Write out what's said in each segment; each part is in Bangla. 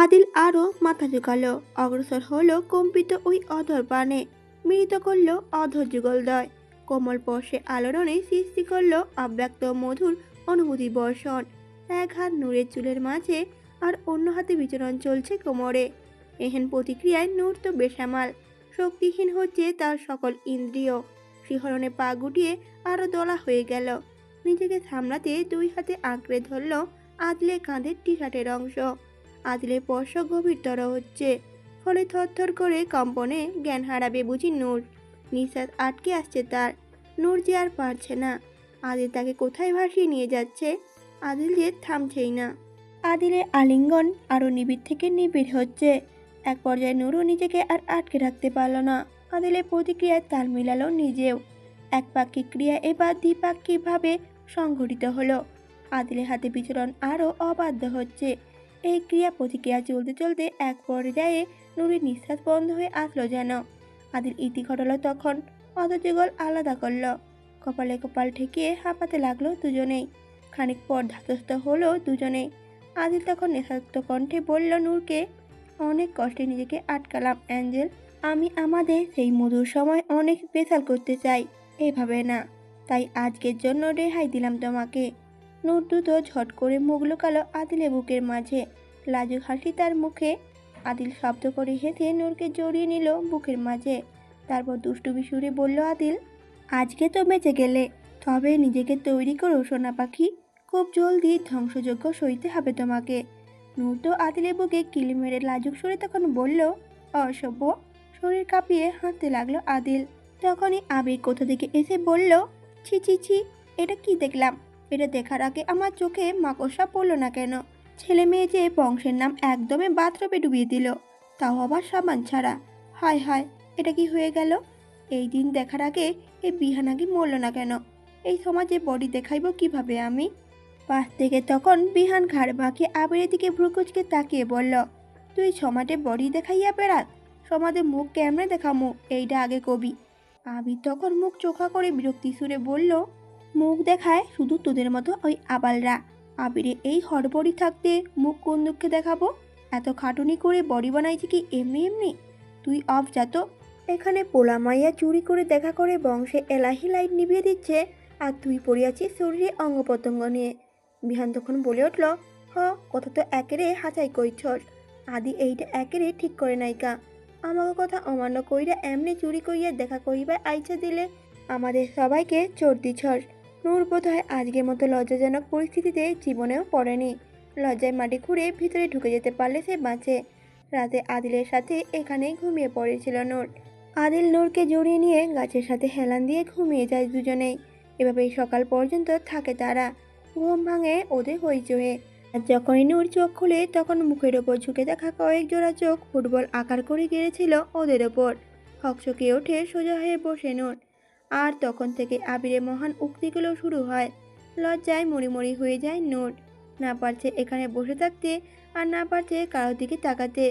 আদিল আরও মাথা ঝুঁকালো, অগ্রসর হলো কম্পিত ওই অধর পানে, মিলিত করলো অধর যুগলদয়, কোমল স্পর্শে আলোড়নে সৃষ্টি করলো অব্যক্ত মধুর অনুভূতি বর্ষণ। এক হাত নূরের চুলের মাঝে আর অন্য হাতে বিচরণ চলছে কোমরে। এহেন প্রতিক্রিয়ায় নূর তো বেসামাল, শক্তিহীন হচ্ছে তার সকল ইন্দ্রিয়। শিহরণে পা গুটিয়ে আরো দলা হয়ে গেল, নিজেকে সামলাতে দুই হাতে আঁকড়ে ধরল আদিলের কাঁধের টি শার্টের অংশ। আদিলের স্পর্শ গভীরতর হচ্ছে, ফলে থরথর করে কম্পনে জ্ঞান হারাবে বুঝি নূর। নিঃশ্বাস আটকে আসছে তার, নূর যে আর পারছে না। আদিল তাকে কোথায় ভাসিয়ে নিয়ে যাচ্ছে, আদিল যে থামছেই না। আদিলের আলিঙ্গন আরো নিবিড় থেকে নিবিড় হচ্ছে। এক পর্যায়ে নূরও নিজেকে আর আটকে রাখতে পারল না। আদিলের প্রতিক্রিয়ায় তাল মিলালো নিজেও। একপাক্ষিক ক্রিয়া এবার দ্বিপাক্ষিকভাবে সংঘটিত হলো। আদিলের হাতে বিচরণ আরও অবাধ্য হচ্ছে। এই ক্রিয়া প্রতিক্রিয়া চলতে চলতে এক পর্যায়ে নূরের নিঃশ্বাস বন্ধ হয়ে আসলো যেন। আদিল ইতি ঘটালো তখন, অধযুগল আলাদা করল, কপালে কপাল ঠেকিয়ে হাঁপাতে লাগলো দুজনেই। খানিক পর ধাতস্থ হলো দুজনেই। আদিল তখন নেশাক্ত কণ্ঠে বলল নূরকে, অনেক কষ্টে নিজেকে আটকালাম অ্যাঞ্জেল, আমি আমাদের সেই মধুর সময় অনেক স্পেশাল করতে চাই, এভাবে না। তাই আজকের জন্য রেহাই দিলাম তোমাকে। নূর দ্রুত ঝট করে মুখ লুকালো আদিলের বুকের মাঝে, লাজুক হাসি তার মুখে। আদিল শব্দ করে হেসে নূরকে জড়িয়ে নিল বুকের মাঝে। তারপর দুষ্টু সুরে বলল আদিল, আজকে তো বেঁচে গেলে, তবে নিজেকে তৈরি করো সোনা পাখি, খুব জলদি ধ্বংসযজ্ঞ সইতে হবে তোমাকে। নূর তো আদিলের বুকে কিলি মেরে লাজুক সুরে তখন বলল, অসভ্য। শরীর কাঁপিয়ে হাঁটতে লাগলো আদিল। তখনই আবির কোথা থেকে এসে বলল, ছি ছি ছি, এটা কি দেখলাম? এটা দেখার আগে আমার চোখে মাকড়সা পড়লো না কেন? ছেলে মেয়ে যে বংশের নাম একদমই বাথরুমে ডুবিয়ে দিল, তাও আবার সাবান ছাড়া। হায় হায়, এটা কি হয়ে গেল? এই দিন দেখার আগে এই বিহান আগে মরল না কেন? এই সমাজে বডি দেখাইব কিভাবে আমি? পাশ থেকে তখন বিহান ঘাড় বাঁকিয়ে আবিরের দিকে ভ্রুকুচকে তাকিয়ে বলল, তুই সমাজে বডি দেখাইয়া বেড়াত? সমাজে মুখ কেমনে দেখামু এইটা আগে কবি। আবির তখন মুখ চোখা করে বিরক্তি সুরে বলল, মুখ দেখায় শুধু তোদের মতো ওই আবালরা। আবিরে এই হড়বড়ি থাকতে মুখ কোন দুঃখে দেখাবো? এত খাটুনি করে বডি বানাইছি কি এমনি এমনি? তুই অফ যা তো। এখানে পোলা মাইয়া চুরি করে দেখা করে বংশে এলাহি লাইট নিভিয়ে দিচ্ছে, আর তুই পড়িয়াছিস শরীরে অঙ্গ প্রত্যঙ্গ নিয়ে। বিহান তখন বলে উঠল, কথা তো একেরে হাঁচাই কইছস। আদি এইটা একেরে ঠিক করে নাইকা। আমাকে কথা অমান্য কইরা এমনি চুরি কইয়া দেখা কইবা আইছা দিলে আমাদের সবাইকে চোর দিছস। নূর বোধ হয় আজকের মতো লজ্জাজনক পরিস্থিতিতে জীবনেও পড়েনি। লজ্জায় মাটি খুঁড়ে ভিতরে ঢুকে যেতে পারলে সে বাঁচে। রাতে আদিলের সাথে এখানেই ঘুমিয়ে পড়েছিল নূর। আদিল নূরকে জড়িয়ে নিয়ে গাছের সাথে হেলান দিয়ে ঘুমিয়ে যায় দুজনেই। এভাবেই সকাল পর্যন্ত থাকে তারা। ঘুম ভাঙে ওদের হইচয়ে। আর যখনই নূর চোখ খুলে তখন মুখের ওপর ঝুঁকে দেখা কয়েক জোড়া চোখ ফুটবল আকার করে গেড়েছিল ওদের ওপর। হকচকে ওঠে সোজা হয়ে বসে নূর। আর তখন থেকে আবিরের মহান উক্তিগুলো শুরু হয়। লজ্জায় মরিমরি হয়ে যায় নূর, না পারছে এখানে বসে থাকতে, আর না পারছে কারোর দিকে তাকাতে।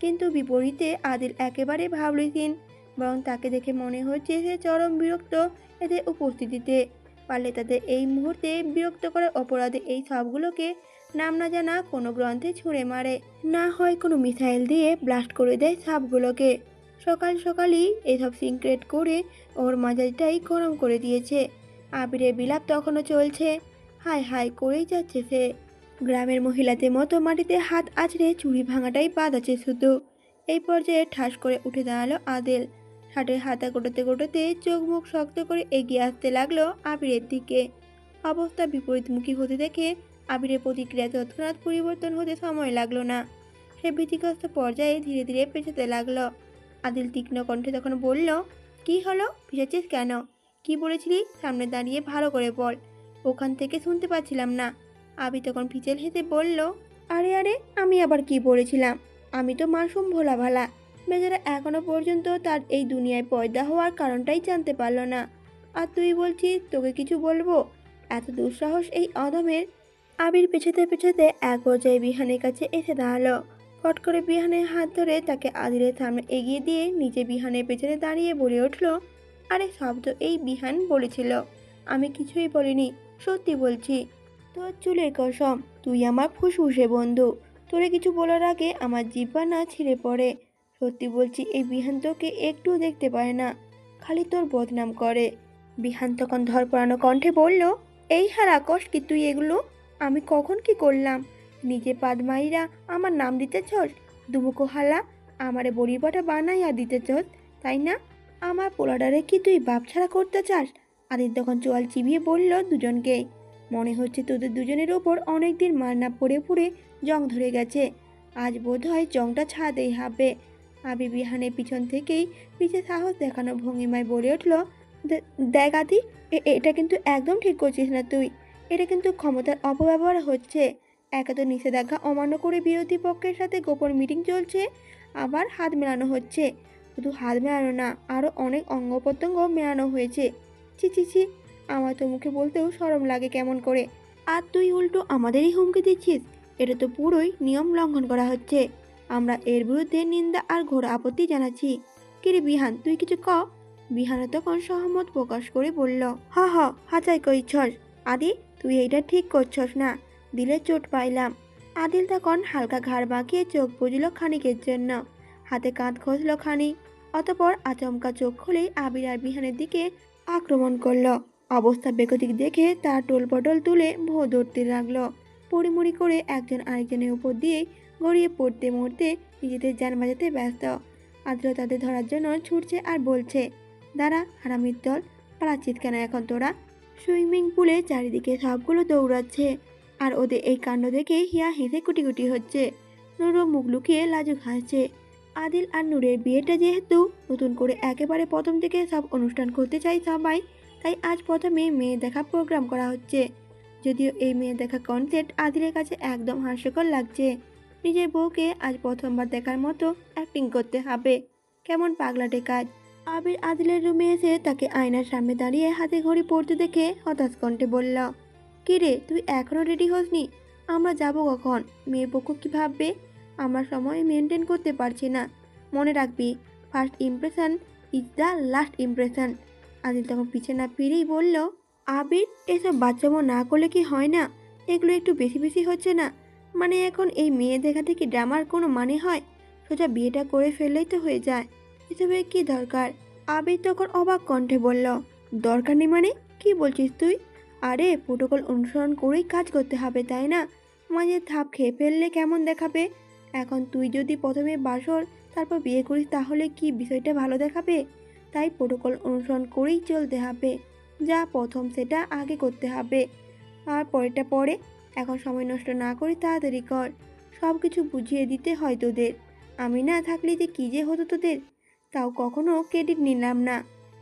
কিন্তু বিপরীতে আদিল একেবারে ভাবলেহীন, বরং তাকে দেখে মনে হচ্ছে সে চরম বিরক্ত এদের উপস্থিতিতে। পারলে তাদের এই মুহূর্তে বিরক্ত করার অপরাধে এই সবগুলোকে নাম না জানা কোনো গ্রন্থে ছুঁড়ে মারে, না হয় কোনো মিসাইল দিয়ে ব্লাস্ট করে দেয় সবগুলোকে। সকাল সকালই এসব সিক্রেট করে ওর মাজাটাই গরম করে দিয়েছে। আবিরের বিলাপ তখনও চলছে, হায় হায় করেই যাচ্ছে সে। গ্রামের মহিলাদের মতো মাটিতে হাত আছড়ে চুড়ি ভাঙাটাই বাদ আছে শুধু। এই পর্যায়ে ঠাস করে উঠে দাঁড়ালো আদিল। হাটের হাতা গোটাতে গোটাতে চোখ মুখ শক্ত করে এগিয়ে আসতে লাগলো আবিরের দিকে। অবস্থা বিপরীতমুখী হতে দেখে আবিরের প্রতিক্রিয়া তৎক্ষণাৎ পরিবর্তন হতে সময় লাগলো না। সে ভীতিগ্রস্ত পর্যায়ে ধীরে ধীরে পেছাতে লাগলো। আদিল তীক্ষ্ণ কণ্ঠে তখন বলল, কি হলো, পিছাচ্ছিস কেন? কি বলেছিলি সামনে দাঁড়িয়ে ভালো করে বল, ওখান থেকে শুনতে পাচ্ছিলাম না। আবি তখন ফিচেল হেসে বলল, আরে আরে, আমি আবার কি বলেছিলাম? আমি তো মাসুম ভোলা ভালা। বেচারা এখনো পর্যন্ত তার এই দুনিয়ায় পয়দা হওয়ার কারণটাই জানতে পারলো না, আর তুই বলছিস তোকে কিছু বলবো? এত দুঃসাহস এই অধমের! আবির পেছাতে পেছাতে এক পর্যায়ে বিহানের কাছে এসে দাঁড়ালো। ফট করে বিহানের হাত ধরে তাকে আদিলের সামনে এগিয়ে দিয়ে নিচে বিহানের পেছনে দাঁড়িয়ে বলে উঠল, আরে শব্দ এই বিহান বলেছিল, আমি কিছুই বলিনি, সত্যি বলছি। তোর চুলের কসম, তুই আমার ফুসফুসে বন্ধু। তোরে কিছু বলার আগে আমার জিহ্বা না ছিঁড়ে পড়ে। সত্যি বলছি, এই বিহান তোকে একটুও দেখতে পারে না, খালি তোর বদনাম করে। বিহান তখন ধরপড়ানো কণ্ঠে বলল, এই হারা কস কি তুই এগুলো? আমি কখন কি করলাম? নিজে পাদ মাইরা আমার নাম দিতেছস? দুমুখো হালা, আমারে বড়িপাটা বানাইয়া দিতেছস, তাই না? আমার পোলাডারে কি তুই বাপ ছাড়া করতে চাস? আদিত তখন চোয়াল চিবিয়ে বলল দুজনকেই, মনে হচ্ছে তোদের দুজনের ওপর অনেকদিন মারনা পড়ে পড়ে জং ধরে গেছে, আজ বোধ হয় জংটা ছাড়াতেই হবে। আবি বিহানের পিছন থেকেই পিছে সাহস দেখানো ভঙ্গিমায় বলে উঠল, দেখ আদি, এটা কিন্তু একদম ঠিক করছিস না তুই। এটা কিন্তু ক্ষমতার অপব্যবহার হচ্ছে। একে তো নিষেধাজ্ঞা অমান্য করে বিরোধী পক্ষের সাথে গোপন মিটিং চলছে, আবার হাত মেলানো হচ্ছে। শুধু হাত মেলানো না, আরও অনেক অঙ্গ প্রত্যঙ্গ মেলানো হয়েছে। ছি ছি ছি, আমার তো মুখে বলতেও শরম লাগে কেমন করে। আর তুই উল্টো আমাদেরই হুমকি দিচ্ছিস। এটা তো পুরোই নিয়ম লঙ্ঘন করা হচ্ছে। আমরা এর বিরুদ্ধে নিন্দা আর ঘোর আপত্তি জানাচ্ছি। কিরে বিহান, তুই কিছু ক? বিহানে তখন সহমত প্রকাশ করে বলল, হাচাই কইছস আদি, তুই এইটা ঠিক করছস না, দিলে চোট পাইলাম। আদিল তখন হালকা ঘাড় বাঁকিয়ে চোখ বুঝল খানিকের জন্য, হাতে কাঁধ খসল খানি, অতপর আচমকা চোখ খুলেই আবির আর বিহানের দিকে আক্রমণ করলো। অবস্থা বেগতিক দেখে তার টোল পটল তুলে ভো ধরতে লাগলো। পড়িমড়ি করে একজন আরেকজনের উপর দিয়ে গড়িয়ে পড়তে মরতে নিজেদের যান বাজাতে ব্যস্ত। আদ্র তাদের ধরার জন্য ছুটছে আর বলছে, দাঁড়া হারামির দল, পালাচ্ছিস কেন এখন তোরা? সুইমিং পুলে চারিদিকে সবগুলো দৌড়াচ্ছে, আর ওদের এই কাণ্ড দেখে হিয়া হেসে কুটি কুটি হচ্ছে। নুরও মুখ লুকিয়ে লাজুক হাসছে। আদিল আর নূরের বিয়েটা যেহেতু নতুন করে একেবারে প্রথম থেকে সব অনুষ্ঠান করতে চাই সবাই, তাই আজ প্রথমে মেয়ে দেখা প্রোগ্রাম করা হচ্ছে। যদিও এই মেয়ে দেখা কনসেপ্ট আদিলের কাছে একদম হাস্যকর লাগছে। নিজের বউকে আজ প্রথমবার দেখার মতো অ্যাক্টিং করতে হবে, কেমন পাগলাটে কাজ। আবির আদিলের রুমে এসে তাকে আয়নার সামনে দাঁড়িয়ে হাতে ঘড়ি পড়তে দেখে হতাশ কণ্ঠে বলল, কিরে তুই এখনো রেডি হসনি? আমরা যাব কখন? মেয়ে পক্ষ কি ভাববে? আমরা সময় মেনটেন করতে পারছি না। মনে রাখবি, first impression is the last impression. Adil তখন পিছে না ফিরেই বলল, আবির, এসব বাচ্চামো না করলে কি হয় না? এগুলো একটু বেশি বেশি হচ্ছে না? মানে এখন এই মেয়ে দেখা থেকে ড্রামার কোনো মানে হয়? সোজা বিয়েটা করে ফেললেই তো হয়ে যায়। এসবের কি দরকার? আবির তখন অবাক কণ্ঠে বলল, দরকার নেই মানে? কি বলছিস তুই? আরে প্রোটোকল অনুসরণ করেই কাজ করতে হবে, তাই না? মাঝে থাপ খেয়ে ফেললে কেমন দেখাবে? এখন তুই যদি প্রথমে বাসর তারপর বিয়ে করিস তাহলে কি বিষয়টা ভালো দেখাবে? তাই প্রোটোকল অনুসরণ করেই চলতে হবে। যা প্রথম সেটা আগে করতে হবে, আর পরেরটা পরে। এখন সময় নষ্ট না করে তাড়াতাড়ি কর। সব কিছু বুঝিয়ে দিতে হয় তোদের। আমি না থাকলে যে কী যে হতো তোদের, তাও কখনো ক্রেডিট নিলাম না।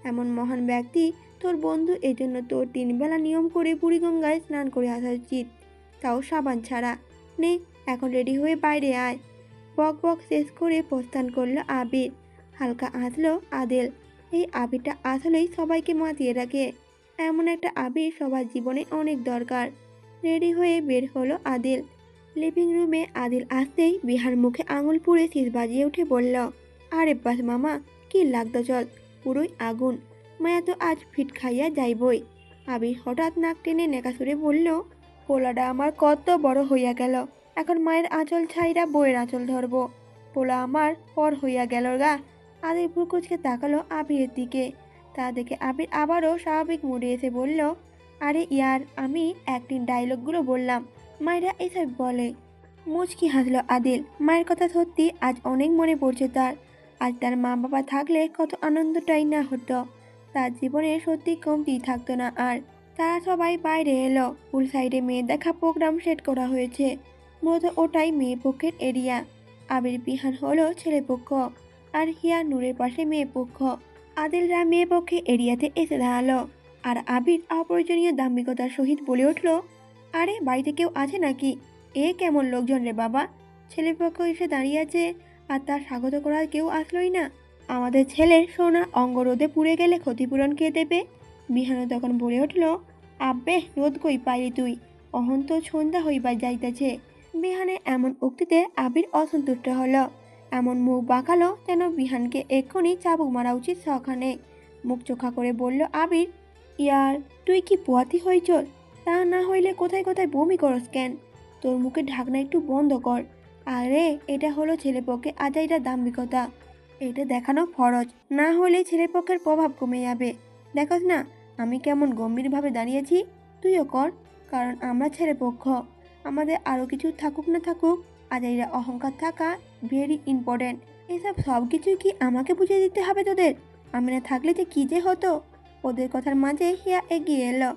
এমন মহান ব্যক্তি তোর বন্ধু, এজন্য তোর 3 বেলা নিয়ম করে বুড়িগঙ্গায় স্নান করে আসা উচিত, তাও সাবান ছাড়া। নে, এখন রেডি হয়ে বাইরে আয়। বক বক শেষ করে প্রস্থান করলো আবির। হালকা হাসলো আদিল। এই আবিরটা আসলেই সবাইকে মাতিয়ে রাখে। এমন একটা আবির সবার জীবনে অনেক দরকার। রেডি হয়ে বের হলো আদিল। লিভিং রুমে আদিল আসতেই বিহার মুখে আঙুল পুড়ে শীষ বাজিয়ে উঠে বলল, আরে বাস মামা, কি লাগতো চল, পুরোই আগুন। মায়া তো আজ ফিট খাইয়া যাইবই। আবির হঠাৎ নাক টেনে নেকাসুরে বলল, পোলাটা আমার কত বড় হইয়া গেল, এখন মায়ের আঁচল ছাইরা বইয়ের আঁচল ধরব। পোলা আমার পর হইয়া গেল গা। আদিল ভ্রুকুচকে তাকালো আবিরের দিকে। তা দেখে আবির আবারও স্বাভাবিক মুডে এসে বলল, আরে ইয়ার, আমি অ্যাক্টিং ডায়লগগুলো বললাম, মায়েরা এসব বলে। মুচকি হাসলো আদিল। মায়ের কথা সত্যি আজ অনেক মনে পড়ছে তার। আজ তার মা বাবা থাকলে কত আনন্দটাই না হতো। তার জীবনে সত্যি কমতি থাকতো না আর। তারা সবাই বাইরে এলো। পুল সাইডে মেয়ে দেখা প্রোগ্রাম সেট করা হয়েছে। মূলত ওটাই মেয়ে পক্ষের এরিয়া। আবির বিহান হলো ছেলে পক্ষ, আর হিয়া নূরের পাশে মেয়ে পক্ষ। আদিলরা মেয়ে পক্ষে এরিয়াতে এসে দাঁড়ালো, আর আবির অপ্রয়োজনীয় দাম্ভিকতার সহিত বলে উঠল, আরে বাড়িতে কেউ আছে নাকি? এ কেমন লোকজন রে বাবা, ছেলেপক্ষ এসে দাঁড়িয়ে আছে আর তার স্বাগত করার কেউ আসলোই না। আমাদের ছেলের সোনা অঙ্গ রোদে পুড়ে গেলে ক্ষতিপূরণ কে দেবে? বিহানও তখন বলে উঠল, আব্বে রোদ কই পাইলি তুই, অহন তো সন্ধ্যা হইবার যাইতেছে। বিহানে এমন উক্তিতে আবির অসন্তুষ্ট হলো। এমন মুখ বাঁকালো যেন বিহানকে এক্ষুনি চাবুক মারা উচিত সখানে। মুখ চোখা করে বলল আবির, ইয়ার, তুই কি পোয়াতি হইচর? তা না হইলে কোথায় কোথায় বমি করস কেন? তোর মুখে ঢাকনা একটু বন্ধ কর। আরে এটা হলো ছেলেপক্ষে আজাইরা দাম্ভিকতা। এটা দেখানো ফরজ, না হলে ছেলেপক্ষের প্রভাব কমে যাবে। দেখোস না আমি কেমন গম্ভীরভাবে দাঁড়িয়েছি, তুইও কর, কারণ আমরা ছেলেপক্ষ। আমাদের আরও কিছু থাকুক না থাকুক, আজাইরা অহংকার থাকা ভেরি ইম্পর্ট্যান্ট। এসব সব কিছুই কি আমাকে বুঝিয়ে দিতে হবে তোদের? আমি না থাকলে যে কী যে হতো। ওদের কথার মাঝে হিয়া এগিয়ে এলো,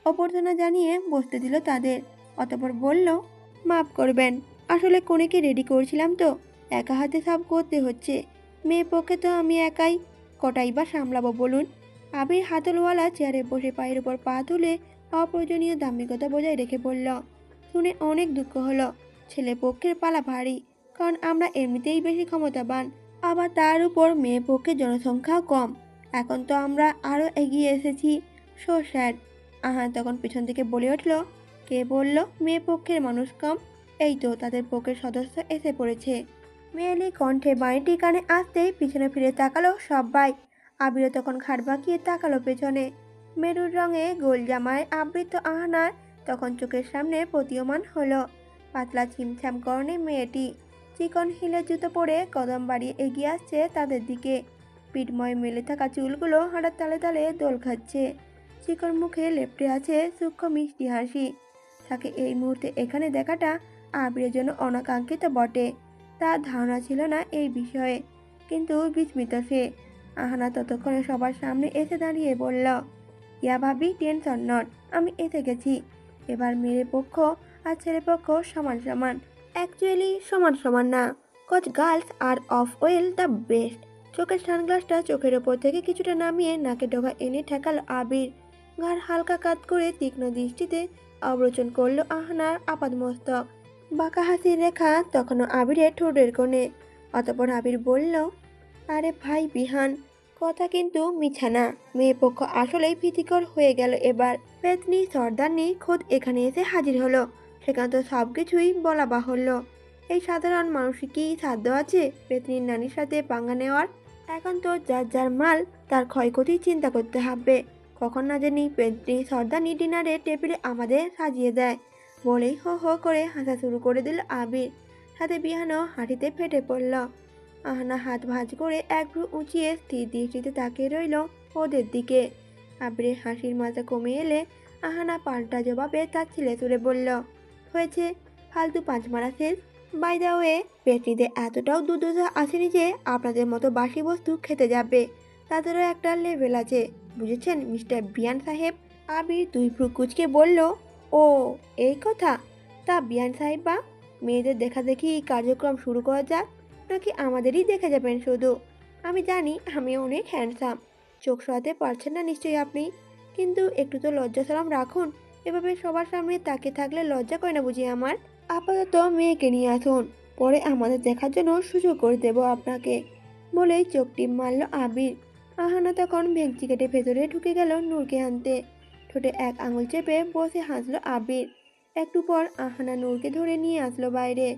অভ্যর্থনা জানিয়ে বসতে দিল তাদের। অতঃপর বলল, মাফ করবেন, আসলে কনেকে রেডি করছিলাম তো, একা হাতে সব করতে হচ্ছে। মেয়ে পক্ষে তো আমি একাই, কটাই বা সামলাবো বলুন। আবির হাতলওয়ালা চেয়ারে বসে পায়ের উপর পা তুলে অপ্রয়োজনীয় দাম্ভিকতা বজায় রেখে বলল, শুনে অনেক দুঃখ হলো। ছেলে পক্ষের পালা ভারী, কারণ আমরা এমনিতেই বেশি ক্ষমতাবান, আবার তার উপর মেয়ে পক্ষের জনসংখ্যাও কম। এখন তো আমরা আরও এগিয়ে এসেছি। So sad. আহান তখন পিছন থেকে বলে উঠল, কে বলল মেয়ে পক্ষের মানুষ কম? এই তো তাদের পক্ষের সদস্য এসে পড়েছে। মেয়েলি কণ্ঠে বাড়িটি কানে আসতেই পিছনে ফিরে তাকালো সবাই। আবিরও তখন ঘাড় বাঁকিয়ে তাকালো পেছনে। মেরুর রঙে গোল জামায় আবৃত আহনার তখন চোখের সামনে প্রতীয়মান হলো। পাতলা ছিমছাম গড়নে মেয়েটি চিকন হিলের জুতো পরে কদম বাড়িয়ে এগিয়ে আসছে তাদের দিকে। পিঠময় মেলে থাকা চুলগুলো হাঁটার তালে তালে দোল খাচ্ছে। চিকন মুখে লেপ্টে আছে সূক্ষ্ম মিষ্টি হাসি। তাকে এই মুহূর্তে এখানে দেখাটা আবিরের জন্য অনাকাঙ্ক্ষিত বটে। তার ধারণা ছিল না এই বিষয়ে, কিন্তু বিস্মিত সে। আহানা ততক্ষণে সবার সামনে এসে দাঁড়িয়ে বলল, ইয়া ভাবি, টেনশন নট, আমি এসে গেছি। এবার মেয়ে পক্ষ আর ছেলে পক্ষ সমান সমান। অ্যাকচুয়ালি সমান সমান না, cause girls are of well the best. চোখের সানগ্লাসটা চোখের ওপর থেকে কিছুটা নামিয়ে নাকে ডগা এনে ঠেকাল আবির। ঘাড় হালকা কাত করে তীক্ষ্ণ দৃষ্টিতে অবলোকন করল আহনার আপাদমস্তক। বাঁকা হাসির রেখা তখনও আবিরের ঠোঁটের কোণে। অতঃপর আবির বলল, আরে ভাই বিহান, কথা কিন্তু মিছা না। মেয়ে পক্ষ আসলেই ভীতিকর হয়ে গেল এবার। পেতনি সর্দারনি খোদ এখানে এসে হাজির হলো, সেখানে তো সব কিছুই বলা বাহুল্য। এই সাধারণ মানুষের কি সাধ্য আছে পেতনির নানির সাথে পাঙ্গা নেওয়ার? এখন তো যার যার মাল তার ক্ষয়ক্ষতি চিন্তা করতে হবে। কখন না জানি পেতনি সর্দারনি ডিনারের টেবিলে আমাদের সাজিয়ে দেয়। বলেই হো হো করে হাসা শুরু করে দিল আবির। সাথে বিহানও হাঁটিতে ফেটে পড়ল। আহনা হাত ভাঁজ করে এক ভ্রু উঁচিয়ে স্থির দৃষ্টিতে তাকিয়ে রইল ওদের দিকে। আবিরের হাসির মাত্রা কমে এলে আহানা পাল্টা জবাবে তার ছিলে তুলে বলল, হয়েছে, ফালতু পাঁচ মারা শেষ। বাই দা ওয়ে, পেটনিতে এতটাও দুর্দশা আসেনি যে আপনাদের মতো বাসি বস্তু খেতে যাবে। তাদেরও একটা লেভেল আছে, বুঝেছেন মিস্টার বিয়ান সাহেব? আবির দুই ভ্রু কুচকে বলল, ও এই কথা। তা বিয়ান সাহেবা, মেয়েদের দেখা দেখি কার্যক্রম শুরু করা যাক, নাকি আমাদেরই দেখে যাবেন শুধু? আমি জানি আমি অনেক হ্যান্ডসাম, চোখ সরাতে পারছেন না নিশ্চয়ই আপনি, কিন্তু একটু তো লজ্জা শরম রাখুন। এভাবে সবার সামনে তাকিয়ে থাকলে লজ্জা করে না বুঝি আমার? আপাতত মেয়েকে নিয়ে আসুন, পরে আমাদের দেখার জন্য সুযোগ করে দেব আপনাকে। বলেই চোখ টিপ মারল আবির। আহানা তখন ভেঙচি কেটে ভেতরে ঢুকে গেল নূরকে আনতে। ঠোঁটে এক আঙুল চেপে বসে হাসলো আবির। একটু পর আহানা নূরকে ধরে নিয়ে আসলো বাইরে।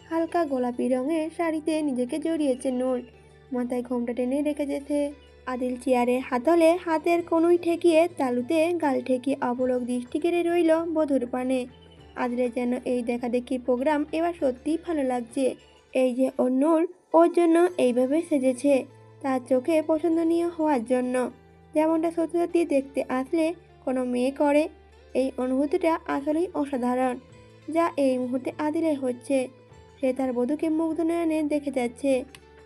হালকা গোলাপি রঙের শাড়িতে নিজেকে জড়িয়েছে নূর, মাথায় ঘোমটা টেনে রেখেছে সে। আদিল চেয়ারে হাতলে হাতের কনুই ঠেকিয়ে তালুতে গাল ঠেকিয়ে অবলোক দৃষ্টি কেড়ে রইল বধুর পানে। আদিলের যেন এই দেখা দেখি প্রোগ্রাম এবার সত্যিই ভালো লাগছে। এই যে ওর নূর, ওর জন্য এইভাবে সেজেছে, তার চোখে পছন্দনীয় হওয়ার জন্য, যেমনটা সত্যি সত্যি দেখতে আসলে কোনো মেয়ে করে। এই অনুভূতিটা আসলেই অসাধারণ, যা এই মুহূর্তে আদিলের হচ্ছে। সে তার বধূকে মুগ্ধ নয়নে দেখে যাচ্ছে।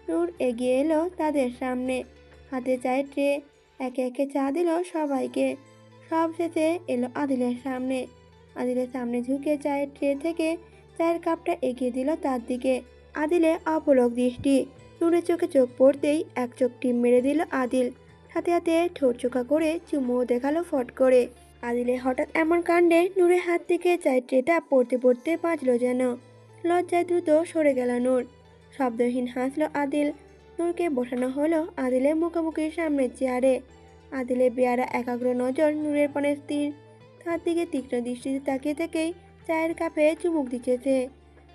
নূর এগিয়ে এলো তাদের সামনে, হাতে চায়ের ট্রে, একে একে চা দিল সবাইকে। সব শেষে এলো আদিলের সামনে। আদিলের সামনে ঝুঁকে চায়ের ট্রে থেকে চায়ের কাপটা এগিয়ে দিল তার দিকে। আদিলে অপলক দৃষ্টি। নূরের চোখে চোখ পড়তেই এক চোখ টিম মেরে দিল আদিল, সাথে হাতে ঠোঁট চোখা করে চুমুও দেখালো ফট করে। আদিলের হঠাৎ এমন কাণ্ডে নূরের হাত থেকে চায়ের ট্রেটা পড়তে পড়তে বাঁচল যেন। লজ্জায় দ্রুত সরে গেল নূর। শব্দহীন হাসল আদিল। নূরকে বসানো হলো আদিলের মুখোমুখি সামনের চেয়ারে। আদিলের বেয়ারা একাগ্র নজর নূরের পানে স্থির। তার দিকে তীক্ষ্ণ দৃষ্টিতে তাকিয়ে থেকেই চায়ের কাপে চুমুক দিচ্ছে সে।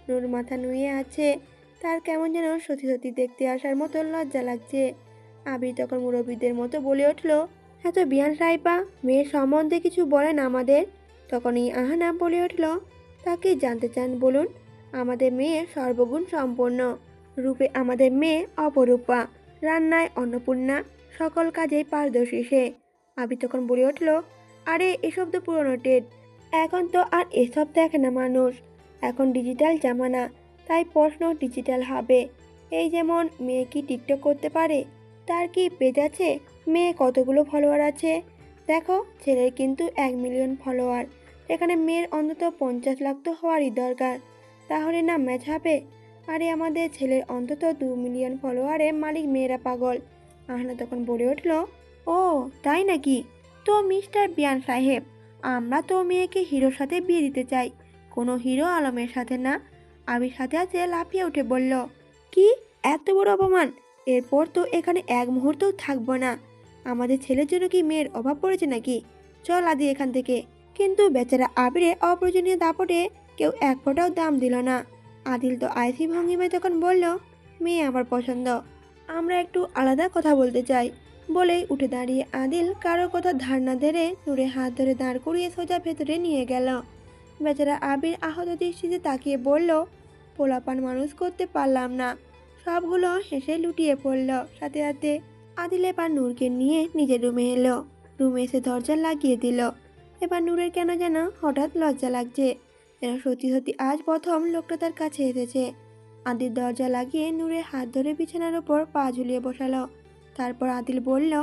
নূর মাথা নুয়ে আছে, তার কেমন যেন সত্যি সত্যি দেখতে আসার মতো লজ্জা লাগছে। আবির তখন মুরব্বীদের মতো বলে উঠল, এত বিয়ান সাহেবা, মেয়ের সম্বন্ধে কিছু বলেন আমাদের। তখনই আহানা বলে উঠল, তাকে জানতে চান বলুন। আমাদের মেয়ে সর্বগুণ সম্পন্ন, রূপে আমাদের মেয়ে অপরূপা, রান্নায় অন্নপূর্ণা, সকল কাজেই পারদর্শী সে। আবি তখন বলে উঠল, আরে এসব তো পুরনো টেট, এখন তো আর এসব দেখে না মানুষ, এখন ডিজিটাল জামানা, তাই প্রশ্ন ডিজিটাল হবে। এই যেমন মেয়ে কি টিকটক করতে পারে, তার কি পেজ আছে, মেয়ে কতগুলো ফলোয়ার আছে, দেখো ছেলের কিন্তু 1 মিলিয়ন ফলোয়ার, এখানে মেয়ের অন্তত 50 লাখ তো হওয়ারই দরকার, তাহলে না ম্যাচ হবে। আরে আমাদের ছেলের অন্তত 2 মিলিয়ন ফলোয়ারে মালিক মেয়েরা পাগল। আহনা তখন বলে উঠল, ও তাই নাকি, তো মিস্টার বিয়ান সাহেব, আমরা তো মেয়েকে হিরোর সাথে বিয়ে দিতে চাই, কোনো হিরো আলমের সাথে না। আবির সাথে আছে লাফিয়ে উঠে বলল, কি, এত বড় অপমান, এরপর তো এখানে এক মুহূর্তও থাকবো না। আমাদের ছেলের জন্য কি মেয়ের অভাব পড়েছে নাকি, চল আদি এখান থেকে। কিন্তু বেচারা আবিরে অপ্রয়োজনীয় দাপটে কেউ এক ফোঁটাও দাম দিল না। আদিল তো আইসি ভঙ্গিমায় তখন বলল, মেয়ে আমার পছন্দ, আমরা একটু আলাদা কথা বলতে চাই। বলেই উঠে দাঁড়িয়ে আদিল কারোর কথা ধার না ধরে নূরে হাত ধরে দাঁড় করিয়ে সোজা ভেতরে নিয়ে গেল। বেচারা আবির আহত দৃষ্টিতে তাকিয়ে বলল, পোলাপান মানুষ করতে পারলাম না, সবগুলো হেসে লুটিয়ে পড়ল। সাথে সাথে আদিল এবার নূরকে নিয়ে নিজের রুমে এলো। রুমে এসে দরজা লাগিয়ে দিল। এবার নূরের কেন যেন হঠাৎ লজ্জা লাগছে, যেন সত্যি সত্যি আজ প্রথম লোকটা তার কাছে এসেছে। আদিল দরজা লাগিয়ে নূরের হাত ধরে বিছানার উপর পা ঝুলিয়ে বসালো। তারপর আদিল বলল,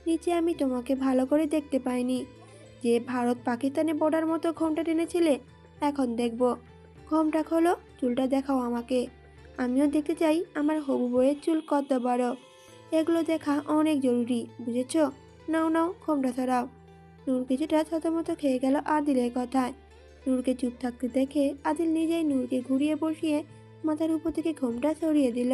নিচে আমি তোমাকে ভালো করে দেখতে পাইনি, যে ভারত পাকিস্তানে বর্ডার মতো ঘোমটা টেনেছিলে, এখন দেখব। ঘোমটা খোলো, চুলটা দেখাও আমাকে, আমিও দেখতে চাই আমার হবু বউয়ের চুল কত বড়, এগুলো দেখা অনেক জরুরি, বুঝেছ? নাও নাও ঘোমটা সরাও। নূর কিছুটা থতমত খেয়ে গেল আদিলের কথায়। নূরকে চুপ থাকতে দেখে আদিল নিজেই নূরকে ঘুরিয়ে বসিয়ে মাথার উপর থেকে ঘোমটা সরিয়ে দিল।